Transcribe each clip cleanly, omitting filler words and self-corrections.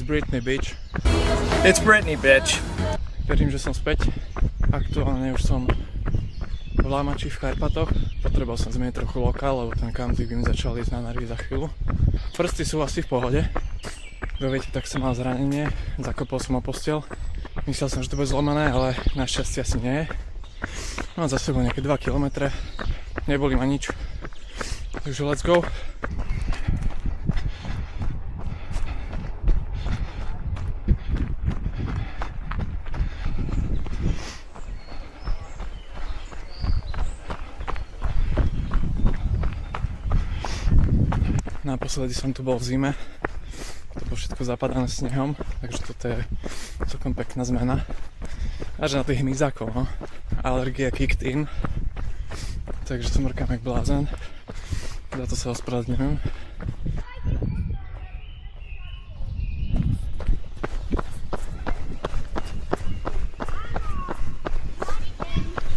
Britney Beach. It's Britney, bitch. Verím, že som späť. Aktuálne už som v Lamači v Karpatoch. Potreboval som zmeniť trochu lokál, lebo ten kampík by mi začal ísť na nervy za chvíľu. Prsty sú asi v pohode. Ako viete, tak som mal zranenie, zakopol som o posteľ. Myslel som, že to bude zlomené, ale našťastie asi nie je. Mám za sebou nejaké 2 km. Neboli ma nič. Takže let's go. Naposledy som tu bol v zime. To bolo všetko zapadané snehom, takže toto je celkom pekná zmena. Až na tých hmyzákov, no. Alergia kicked in. Takže som mrkám jak blázen. Za to sa ospravedlňujem.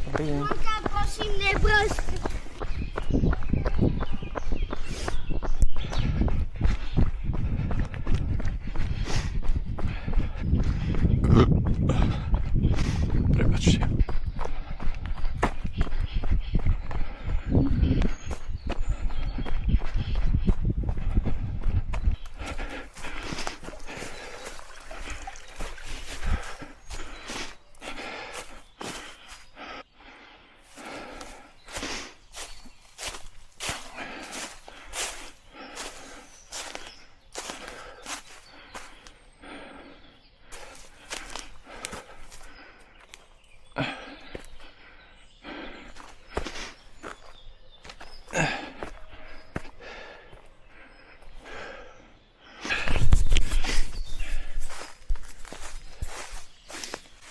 Dobrý deň. Prosím, nebrož. Prepačte.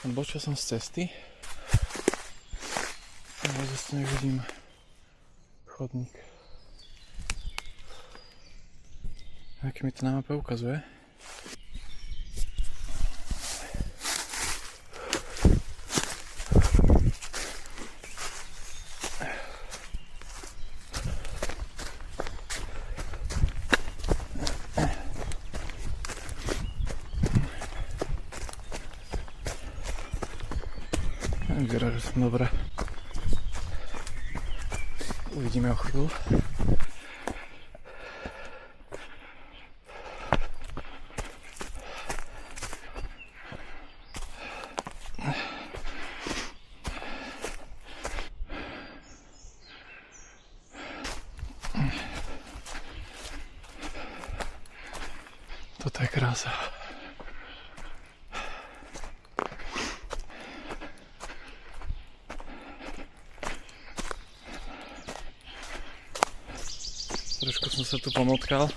Odbočil som z cesty. Ale zase nevidím chodník. Aký mi to na mape ukazuje. Vyzerá, že som dobre. Uvidíme o chvíľu. Toto je krása. Trošku som sa tu pomotkal.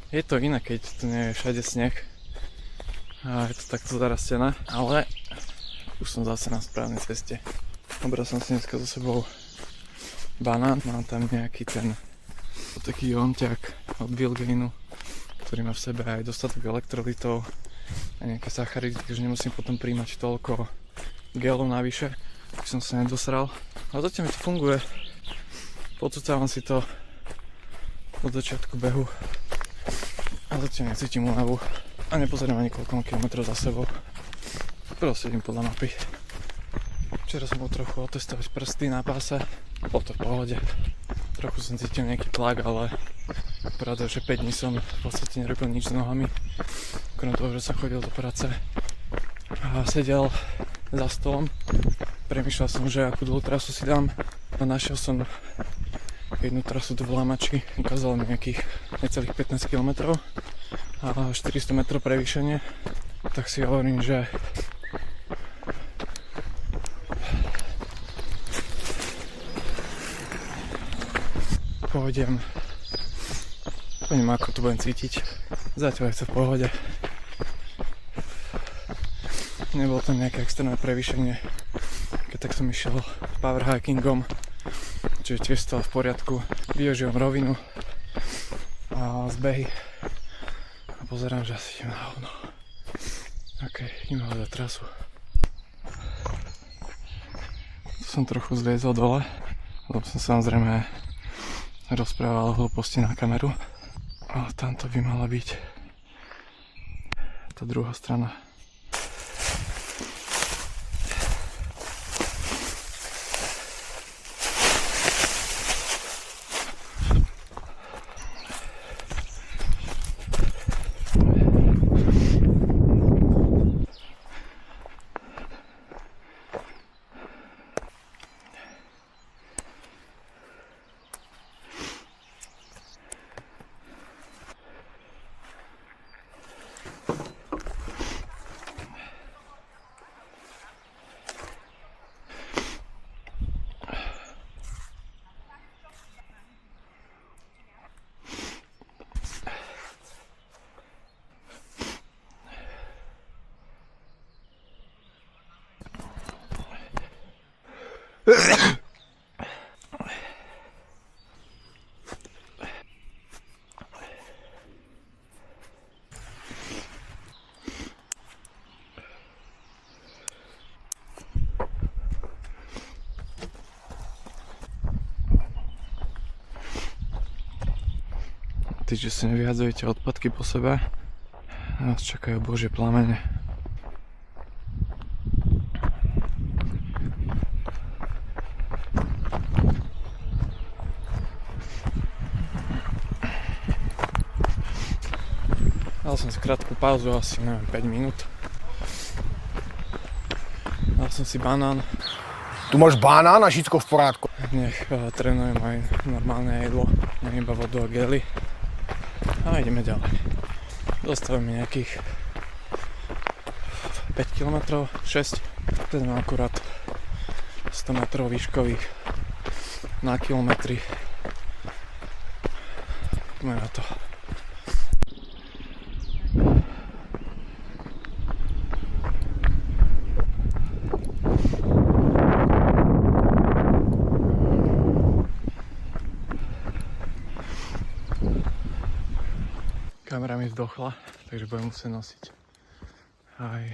Je to iné, keď tu nie je všade sneh. A je to takto zarastené, ale už som zase na správnej ceste. Obral som si dneska so sebou banán, mám tam nejaký ten taký onťak od Bilgainu, ktorý má v sebe aj dostatok elektrolytov a nejaké sacharidy, takže nemusím potom príjmať toľko gelu navyše, aby som sa nedosral. Ale zatiaľ mi to funguje. Podcúcavam si to od začiatku behu a zatiaľ necítim únavu a nepozerám ani koľko kilometrov za sebou. Proste idem podľa mapy. Včera som bol trochu otestovať prsty na páse, bolo to v pohode. Trochu som cítil nejaký tlak, ale pravda, že 5 dní som v podstate nerobil nič s nohami. Okrem toho, že som chodil do práce a sedel za stolom. Premýšľal som, že akú dlhú trasu si dám a našiel som jednu trasu tu v Lamači, ukázalo mi nejakých necelých 15 km a 400 metrov prevýšenie, tak si hovorím, že pôjdem ako to budem cítiť. Zatiaľ je to v pohode. Nebolo tam nejaké extrémne prevýšenie, keď tak som išiel power hikingom, čiže tiež stalo v poriadku. Využívam rovinu a zbehy a pozerám, že asi idem na hovno. Ok, idem hľadať trasu. Tu som trochu zliezol dole, lebo som samozrejme rozprával hlúposti na kameru, ale tamto by mala byť tá druhá strana. Tí, že si nevyhadzujete odpadky po sebe, nás čakajú božie plamene. Dal som si krátku pauzu, asi neviem, 5 minút. Dal som si banán. Tu máš banán a všetko v porádku. Nech trénujem aj normálne jedlo, nie iba vodu a gely. A ideme ďalej. Dostavíme nejakých 5 km, 6. Ten má akurát 100 metrov výškových na kilometri. Poďme na to. Kamera mi zdochla, takže budem musieť nosiť aj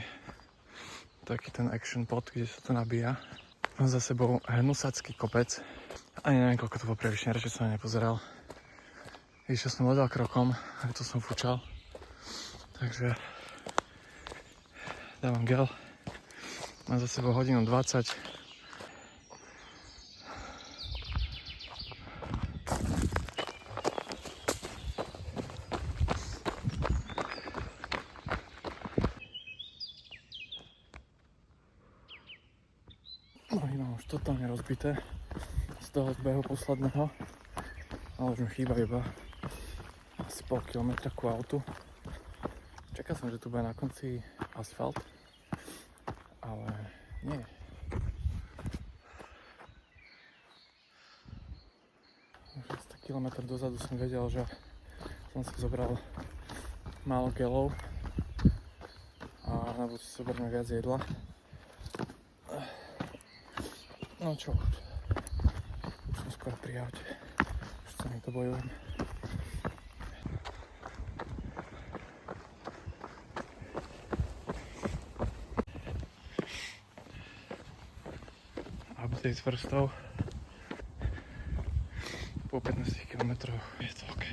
taký ten action pod, kde sa to nabíja. Mám za sebou Hnusacký kopec. Ani neviem, koľko to bolo prevyšne, radšej som ho nepozeral. Išiel som odľa krokom, aj to som fučal. Takže dávam gel. Mám za sebou 1:20. Nohy mám už totálne rozbité z toho zbehu posledného, ale už mi chýba iba asi pol kilometra ku autu. Čakal som, že tu bude na konci asfalt, ale nie. Už asi kilometr dozadu som vedel, že som si zobral málo gelov a na budúci si zoberme viac jedla. No čo, už som skoro pri aute, už sa mi to bojujem. Update vrstov. Po 15 km je to OK.